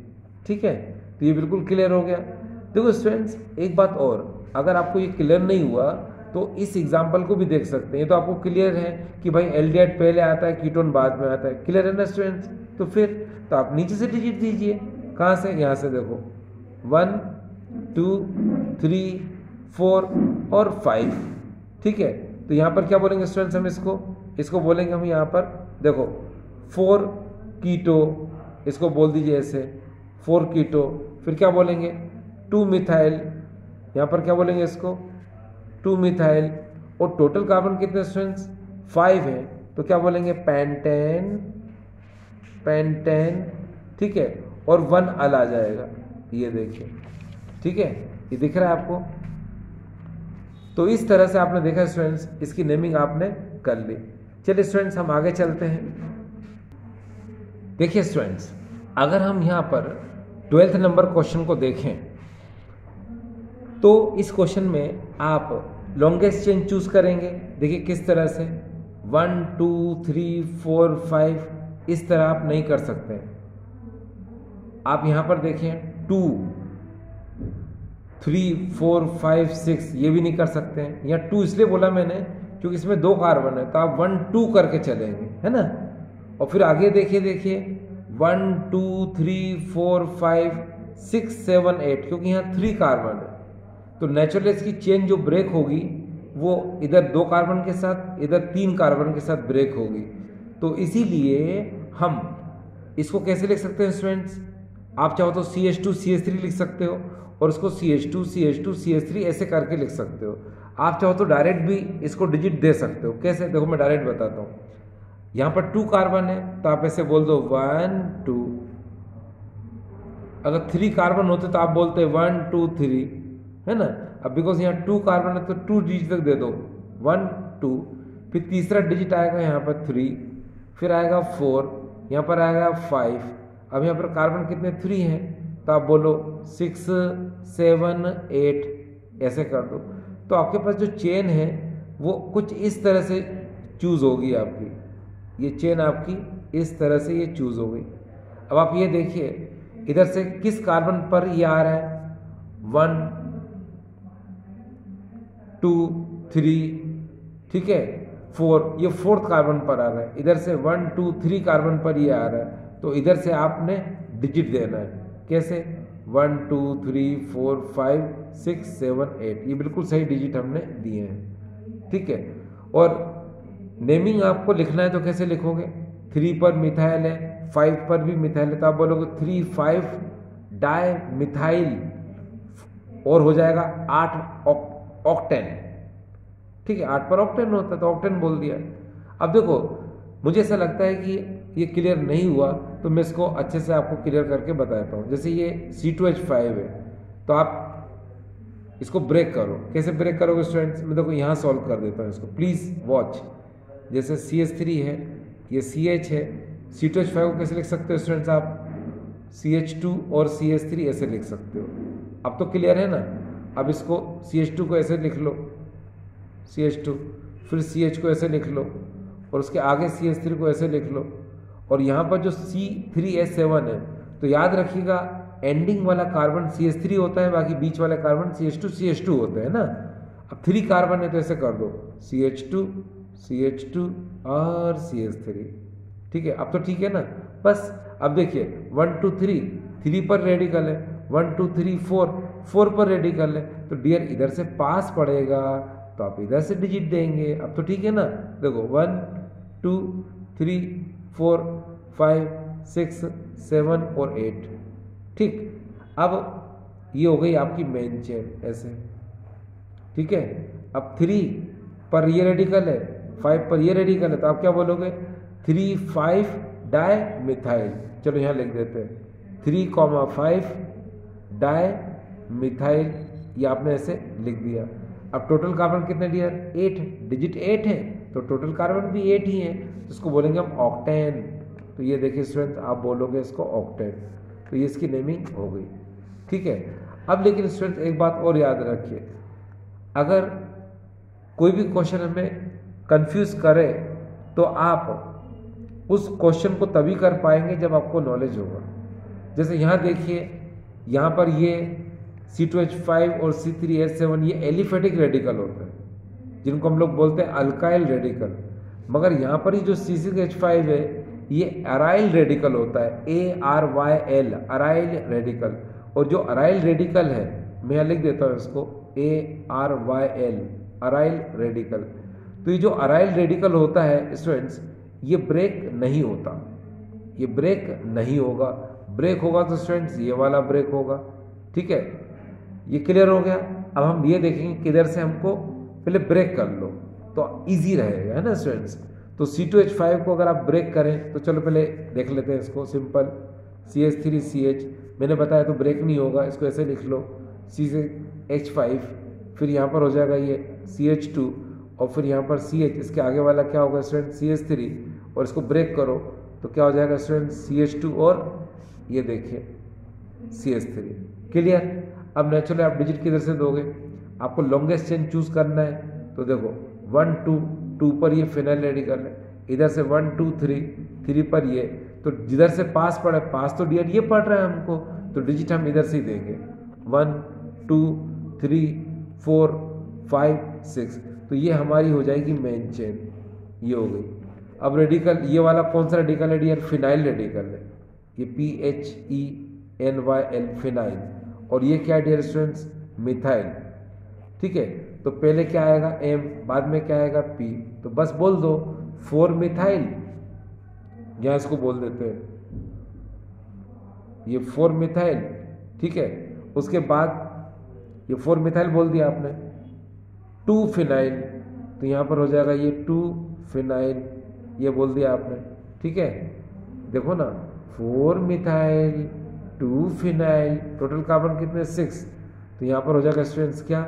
ठीक है। तो ये बिल्कुल क्लियर हो गया। देखो स्टूडेंट्स एक बात और, अगर आपको ये क्लियर नहीं हुआ तो इस एग्जाम्पल को भी देख सकते हैं। तो आपको क्लियर है कि भाई एल्डिहाइड पहले आता है, कीटोन बाद में आता है, क्लियर है ना स्टूडेंट्स। तो फिर तो आप नीचे से डिजिट दीजिए, कहाँ से, यहाँ से देखो 1 2 3 4 और 5, ठीक है। तो यहाँ पर क्या बोलेंगे स्टूडेंट्स, हम इसको बोलेंगे हम यहाँ पर, देखो 4 कीटो, इसको बोल दीजिए ऐसे 4 कीटो। फिर क्या बोलेंगे 2 मिथाइल, यहाँ पर क्या बोलेंगे इसको 2 मिथाइल, और टोटल कार्बन कितने स्टूडेंट्स 5 है, तो क्या बोलेंगे पेंटेन, पेंटेन, ठीक है, और 1 अल आ जाएगा, ये देखिए, ठीक है, ये दिख रहा है आपको। तो इस तरह से आपने देखा स्टूडेंट्स, इसकी नेमिंग आपने कर ली। चलिए स्टूडेंट्स हम आगे चलते हैं। देखिए स्टूडेंट्स, अगर हम यहाँ पर 12th नंबर क्वेश्चन को देखें तो इस क्वेश्चन में आप लॉन्गेस्ट चेन चूज करेंगे। देखिए किस तरह से, 1 2 3 4 5, इस तरह आप नहीं कर सकते। आप यहाँ पर देखें 2 3 4 5 6, ये भी नहीं कर सकते हैं। यहाँ 2 इसलिए बोला मैंने क्योंकि इसमें 2 कार्बन है, तो आप 1 2 करके चलेंगे, है ना। और फिर आगे देखिए 1 1 2 3 4 5 6 7 8, क्योंकि यहाँ 3 कार्बन है तो नेचुरली इसकी चेन जो ब्रेक होगी वो इधर 2 कार्बन के साथ, इधर 3 कार्बन के साथ ब्रेक होगी। तो इसीलिए हम इसको कैसे लिख सकते हैं स्टूडेंट्स, आप चाहो तो CH2 CH3 लिख सकते हो और उसको CH2 CH2 CH3 ऐसे करके लिख सकते हो। आप चाहो तो डायरेक्ट भी इसको डिजिट दे सकते हो। कैसे, देखो मैं डायरेक्ट बताता हूँ। यहाँ पर 2 कार्बन है तो आप ऐसे बोल दो 1 2। अगर 3 कार्बन होते तो आप बोलते 1 2 3, है ना। अब बिकॉज यहाँ 2 कार्बन है तो 2 डिजिट तक दे दो 1 2, फिर तीसरा डिजिट आएगा यहाँ पर 3, फिर आएगा 4, यहाँ पर आएगा 5। अब यहाँ पर कार्बन कितने 3 हैं तो आप बोलो 6 7 8 ऐसे कर दो। तो आपके पास जो चेन है वो कुछ इस तरह से चूज होगी आपकी, ये चेन आपकी इस तरह से ये चूज हो गई। अब आप ये देखिए इधर से किस कार्बन पर ये आ रहा है 1 2 3, ठीक है 4, ये 4th कार्बन पर आ रहा है। इधर से 1 2 3 कार्बन पर ये आ रहा है तो इधर से आपने डिजिट देना है। कैसे 1 2 3 4 5 6 7 8, ये बिल्कुल सही डिजिट हमने दिए हैं, ठीक है। और नेमिंग आपको लिखना है तो कैसे लिखोगे, 3 पर मिथाइल है, 5 पर भी मिथाइल है तो आप बोलोगे 3 5 डाई मिथाइल और हो जाएगा 8 ऑक्टेन, ठीक है। 8 पर ऑक्टेन होता है तो ऑक्टेन बोल दिया। अब देखो मुझे ऐसा लगता है कि ये क्लियर नहीं हुआ तो मैं इसको अच्छे से आपको क्लियर करके बताता हूँ। जैसे ये C2H5 है तो आप इसको ब्रेक करो। कैसे ब्रेक करोगे स्टूडेंट्स, मैं देखो यहाँ सॉल्व कर देता हूँ इसको, प्लीज़ वॉच। जैसे CH3 है, ये CH है, C2H5 को कैसे लिख सकते हो स्टूडेंट्स आप, CH2 और CH3 ऐसे लिख सकते हो। अब तो क्लियर है ना। अब इसको CH2 को ऐसे लिख लो, CH2, फिर CH को ऐसे लिख लो और उसके आगे CH3 को ऐसे लिख लो। और यहाँ पर जो C3H7 है तो याद रखिएगा एंडिंग वाला कार्बन CH3 होता है, बाकी बीच वाला कार्बन CH2 होता है ना। अब 3 कार्बन है तो ऐसे कर दो CH2 और CH3, ठीक है। अब तो ठीक है ना। बस अब देखिए 1 2 3 पर रेडिकल है, 1 2 3 4 पर रेडिकल है तो डियर इधर से पास पड़ेगा तो आप इधर से डिजिट देंगे। अब तो ठीक है ना। देखो 1 2 3 4 5 6 7 और 8, ठीक। अब ये हो गई आपकी मेन चेन ऐसे, ठीक है। अब 3 पर ये रेडिकल है, 5 पर ये रेडिकल है तो आप क्या बोलोगे 3 5 डाई मिथाइल। चलो यहाँ लिख देते हैं 3,5 डाई मिथाइल, ये आपने ऐसे लिख दिया। अब टोटल कार्बन कितने डियर 8, डिजिट 8 है तो टोटल कार्बन भी 8 ही है तो इसको बोलेंगे हम ऑक्टेन। तो ये देखिए स्टूडेंट आप बोलोगे इसको ऑक्टेन, तो ये इसकी नेमिंग हो गई, ठीक है। अब लेकिन स्टूडेंट एक बात और याद रखिए, अगर कोई भी क्वेश्चन हमें कंफ्यूज करे तो आप उस क्वेश्चन को तभी कर पाएंगे जब आपको नॉलेज होगा। जैसे यहाँ देखिए, यहाँ पर ये C2H5 और C3H7 ये एलिफेटिक रेडिकल होते हैं जिनको हम लोग बोलते हैं अल्काइल रेडिकल, मगर यहाँ पर ही जो C6H5 है ये अराइल रेडिकल होता है, ARYL अराइल रेडिकल। और जो अराइल रेडिकल है मैं यहाँ लिख देता हूँ इसको ARYL अराइल रेडिकल। तो ये जो अराइल रेडिकल होता है स्टूडेंट्स ये ब्रेक नहीं होता, ये ब्रेक नहीं होगा। ब्रेक होगा तो स्टूडेंट्स ये वाला ब्रेक होगा, ठीक है। ये क्लियर हो गया। अब हम ये देखेंगे किधर से हमको पहले ब्रेक कर लो तो इजी रहेगा, है ना स्टूडेंट्स। तो C2H5 को अगर आप ब्रेक करें तो चलो पहले देख लेते हैं इसको सिंपल, CH3CH मैंने बताया तो ब्रेक नहीं होगा, इसको ऐसे लिख लो C6H5, फिर यहाँ पर हो जाएगा ये CH2 और फिर यहाँ पर CH, इसके आगे वाला क्या होगा स्टूडेंट CH3 और इसको ब्रेक करो तो क्या हो जाएगा स्टूडेंट CH2 और ये देखिए CH3। क्लियर। अब नेचुरली आप डिजिट किधर से दोगे, आपको लॉन्गेस्ट चेन चूज करना है तो देखो 1 2 पर ये फिनाइल रेडिकल है, इधर से 1 2 3 पर ये, तो जिधर से पास पड़े, पास तो डियर ये पड़ रहा है हमको तो डिजिट हम इधर से ही देंगे 1 2 3 4 5 6, तो ये हमारी हो जाएगी मेन चेन, ये हो गई। अब रेडिकल ये वाला कौन सा रेडिकल है डियर, फिनाइल रेडिकल है, ये PHENYL फिनाइल, और ये क्या डियर स्टूडेंट्स, मिथाइल। ठीक है, तो पहले क्या आएगा M, बाद में क्या आएगा P, तो बस बोल दो 4 मिथाइल, यहाँ इसको बोल देते हैं ये 4 मिथाइल। ठीक है, उसके बाद ये 4 मिथाइल बोल दिया आपने, 2 फिनाइल, तो यहाँ पर हो जाएगा ये 2 फिनाइल, ये बोल दिया आपने। ठीक है, देखो ना 4 मिथाइल 2 फिनाइल, टोटल कार्बन कितने 6, तो यहाँ पर हो जाएगा स्टूडेंट्स क्या,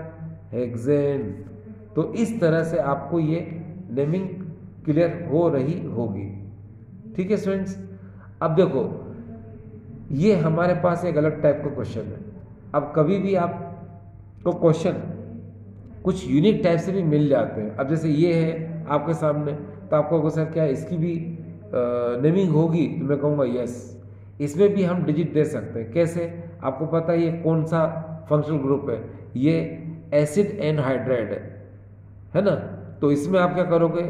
हेक्सेन। तो इस तरह से आपको ये नेमिंग क्लियर हो रही होगी। ठीक है स्टूडेंट्स, अब देखो ये हमारे पास एक अलग टाइप का क्वेश्चन है। अब कभी भी आपको क्वेश्चन कुछ यूनिक टाइप से भी मिल जाते हैं। अब जैसे ये है आपके सामने, तो आपको क्वेश्चन क्या है, इसकी भी नेमिंग होगी, तो मैं कहूँगा यस। इसमें भी हम डिजिट दे सकते हैं। कैसे, आपको पता है ये कौन सा फंक्शनल ग्रुप है, ये एसिड एनहाइड्राइड है ना। तो इसमें आप क्या करोगे,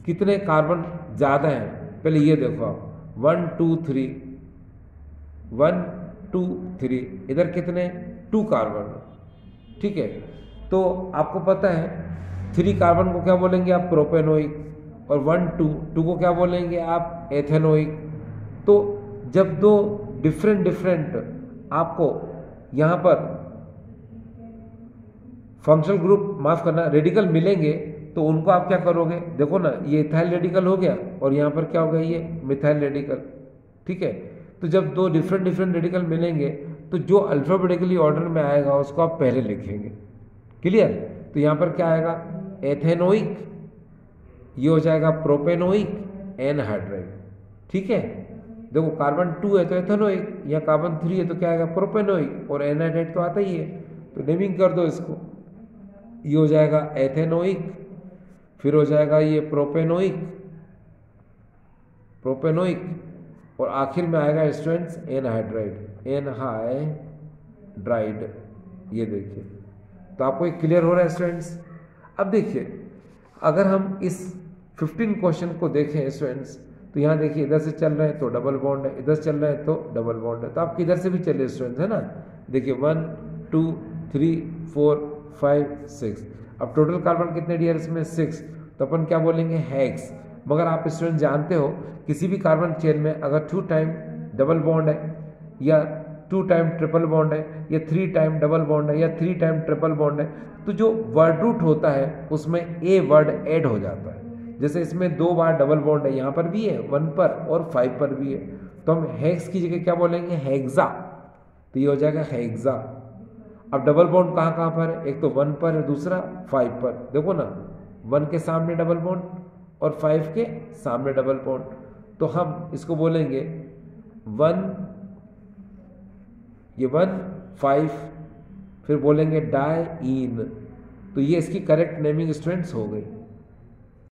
कितने कार्बन ज़्यादा हैं पहले ये देखो आप, 1 2 3, 1 2 3, इधर कितने 2 कार्बन। ठीक है, तो आपको पता है 3 कार्बन को क्या बोलेंगे आप, प्रोपेनोइक, और 1 2 को क्या बोलेंगे आप, एथेनोइक। तो जब दो डिफरेंट आपको यहाँ पर फंक्शनल ग्रुप, माफ करना, रेडिकल मिलेंगे, तो उनको आप क्या करोगे, देखो ना ये इथाइल रेडिकल हो गया, और यहाँ पर क्या हो गया, ये मिथाइल रेडिकल। ठीक है, तो जब दो डिफरेंट रेडिकल मिलेंगे, तो जो अल्फाबेटिकली ऑर्डर में आएगा उसको आप पहले लिखेंगे। क्लियर, तो यहाँ पर क्या आएगा, एथेनोइक, ये हो जाएगा प्रोपेनोइक एनहाइड्राइड। ठीक है, देखो कार्बन 2 है तो एथेनोइक, या कार्बन 3 है तो क्या आएगा, प्रोपेनोइक, और एनहाइड्राइड तो आता ही है, तो नेमिंग कर दो इसको। ये हो जाएगा एथेनोइक, फिर हो जाएगा ये प्रोपेनोइक, और आखिर में आएगा स्टूडेंट्स एनहाइड्राइड। ये देखिए, तो आपको एक क्लियर हो रहा है स्टूडेंट्स। अब देखिए अगर हम इस 15 क्वेश्चन को देखें स्टूडेंट्स, तो यहाँ देखिए इधर से चल रहे हैं तो डबल बॉन्ड है, इधर से चल रहे हैं तो डबल बॉन्ड है, तो आप किधर से भी चलिए स्टूडेंट्स, है ना। देखिए 1 2 3 4 5 6, अब टोटल कार्बन कितने डियर इसमें 6, तो अपन क्या बोलेंगे, हेक्स। मगर आप स्टूडेंट जानते हो किसी भी कार्बन चेन में अगर 2 टाइम डबल बॉन्ड है, या 2 टाइम ट्रिपल बॉन्ड है, या 3 टाइम डबल बॉन्ड है, या 3 टाइम ट्रिपल बॉन्ड है, तो जो वर्ड रूट होता है उसमें ए वर्ड ऐड हो जाता है। जैसे इसमें 2 बार डबल बॉन्ड है, यहाँ पर भी है 1 पर और 5 पर भी है, तो हम हेक्स की जगह क्या बोलेंगे, हेक्सा, तो ये हो जाएगा हेक्सा। अब डबल बॉन्ड कहाँ कहाँ पर है, एक तो 1 पर है, दूसरा 5 पर। देखो ना 1 के सामने डबल बॉन्ड और 5 के सामने डबल बॉन्ड, तो हम इसको बोलेंगे 1, ये 1 5, फिर बोलेंगे डाईन। तो ये इसकी करेक्ट नेमिंग स्टूडेंट्स हो गई।